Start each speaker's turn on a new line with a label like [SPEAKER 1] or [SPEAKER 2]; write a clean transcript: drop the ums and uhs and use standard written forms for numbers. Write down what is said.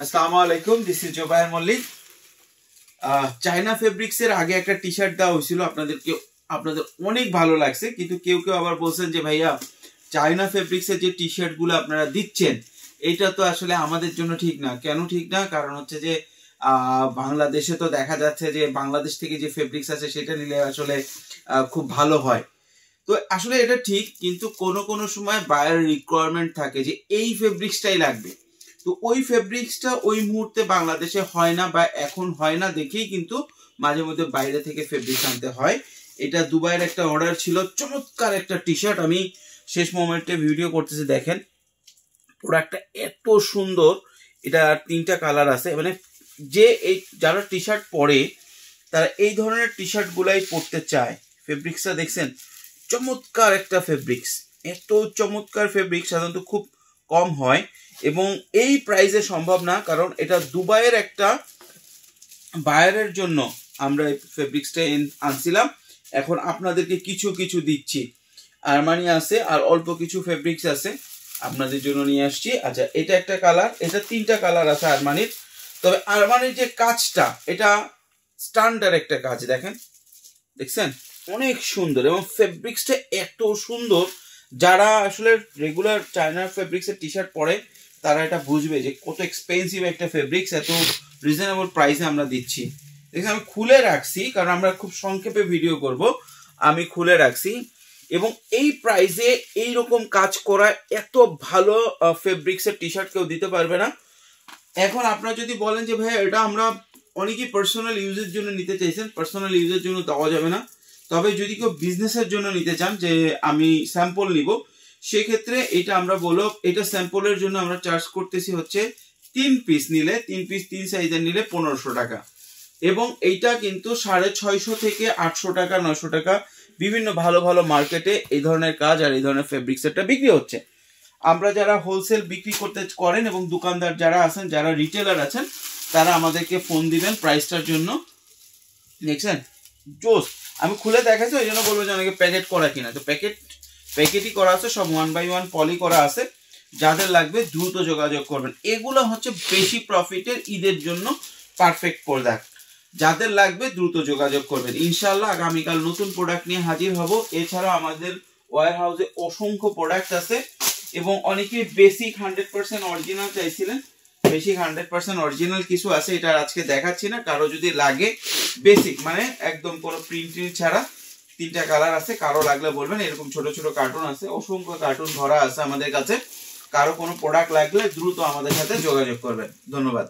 [SPEAKER 1] আসসালামু আলাইকুম, this is Zobayer Mallick. China ফেব্রিক্সের আগে একটা টি শার্ট দেওয়া হয়েছিল, আপনাদের অনেক ভালো লাগছে, কিন্তু কেউ কেউ আবার বলছেন যে ভাইয়া চায়না ফেব্রিক্সের যে টি শার্ট গুলো আপনারা দিচ্ছেন এটা তো আসলে আমাদের জন্য ঠিক না। কেন ঠিক না? কারণ হচ্ছে যে বাংলাদেশে তো দেখা যাচ্ছে যে বাংলাদেশ থেকে যে ফেব্রিক্স আছে সেটা নিলে আসলে খুব ভালো হয়। তো আসলে এটা ঠিক, কিন্তু কোনো সময় বায়ার রিকোয়ারমেন্ট থাকে যে এই ফেব্রিক্সটাই লাগবে, তো ওই ফেব্রিক্সটা ওই মুহূর্তে বাংলাদেশে হয় না বা এখন হয় না দেখেই কিন্তু মাঝে মধ্যে বাইরে থেকে ফেব্রিক্স আনতে হয়। এটা দুবাইয়ের একটা অর্ডার ছিল, চমৎকার একটা টি শার্ট। আমি শেষ মোমেন্টে ভিডিও করতেছি, দেখেন প্রোডাক্টটা এত সুন্দর। এটা 3টা কালার আছে, মানে যে এই যারা টি শার্ট পরে তারা এই ধরনের টি শার্ট গুলাই পরতে চায়। ফেব্রিক্সটা দেখছেন, চমৎকার একটা ফেব্রিক্স। এত চমৎকার ফেব্রিক্স সাধারণত খুব কম হয় এবং এই প্রাইসে সম্ভব না, কারণ এটা দুবাইয়ের একটা বায়ারের জন্য আমরা এই ফেব্রিক্সটা আনছিলাম। এখন আপনাদেরকে কিছু দিচ্ছি। আরমানি আছে আর অল্প কিছু ফেব্রিক্স আছে, আপনাদের জন্য নিয়ে আসছি। আচ্ছা, এটা একটা কালার, এটা 3টা কালার আছে আরমানির। তবে আরমানির যে কাজটা, এটা স্ট্যান্ডার্ড একটা কাজ, দেখছেন অনেক সুন্দর এবং ফেব্রিক্সটা এত সুন্দর। যারা আসলে রেগুলার চায়না ফেব্রিক্সের টি শার্ট পরে তারা এটা বুঝবে যে কত এক্সপেন্সিভ একটা ফেব্রিক্স এত রিজনেবল প্রাইসে আমরা দিচ্ছি। দেখুন, আমি খুলে রাখছি কারণ আমরা খুব সংক্ষেপে ভিডিও করব। আমি খুলে রাখছি এবং এই প্রাইসে এইরকম কাজ করা এত ভালো ফেব্রিক্সের টি শার্ট কেউ দিতে পারবে না। এখন আপনারা যদি বলেন যে ভাই এটা আমরা অনেকেই পার্সোনাল ইউজের জন্য নিতে চাইছেন, পার্সোনাল ইউজের জন্য দেওয়া যাবে না। তবে যদি কেউ বিজনেসের জন্য নিতে চান যে আমি স্যাম্পল নিব, সেক্ষেত্রে এটা আমরা বলবো, এটা স্যাম্পলের জন্য আমরা চার্জ করতেছি হচ্ছে 3 পিস নিলে, 3 পিস 3 সাইজের নিলে 1500 টাকা। এবং এইটা কিন্তু 650 থেকে 800 টাকা 900 টাকা বিভিন্ন ভালো মার্কেটে এই ধরনের কাজ আর এই ধরনের ফেব্রিক্স এটা বিক্রি হচ্ছে। আমরা যারা হোলসেল বিক্রি করেন এবং দোকানদার যারা আছেন, যারা রিটেলার আছেন, তারা আমাদেরকে ফোন দিবেন প্রাইসটার জন্য। দেখছেন জোস, আমি খুলে দেখাচ্ছি, ওই জন্য বলবো যে অনেকে প্যাকেট করা কিনা। তো প্যাকেটই করা আছে, সব 1 বাই 1 পলি করা আছে। যাদের লাগবে দ্রুত যোগাযোগ করবেন। এগুলো হচ্ছে বেশি প্রফিটের ঈদের জন্য পারফেক্ট প্রোডাক্ট। যাদের লাগবে দ্রুত যোগাযোগ করবেন। ইনশাআল্লাহ আগামীকাল নতুন প্রোডাক্ট নিয়ে হাজির হব। এছাড়া আমাদের ওয়্যার হাউসে অসংখ্য প্রোডাক্ট আছে এবং অনেকে বেসিক 100% অরিজিনাল চাইছিলেন। বেসিক 100% অরিজিনাল কিছু আছে, এটা আজকে দেখাচ্ছি না। কারো যদি লাগে বেসিক মানে একদম কোনো প্রিন্টিং ছাড়া, 3টা কালার আছে, কারো লাগলে বলবেন। এরকম ছোট কার্টুন আছে, অসংখ্য কার্টুন ভরা আছে আমাদের কাছে। কারো কোনো প্রোডাক্ট লাগলে দ্রুত আমাদের সাথে যোগাযোগ করবেন। ধন্যবাদ।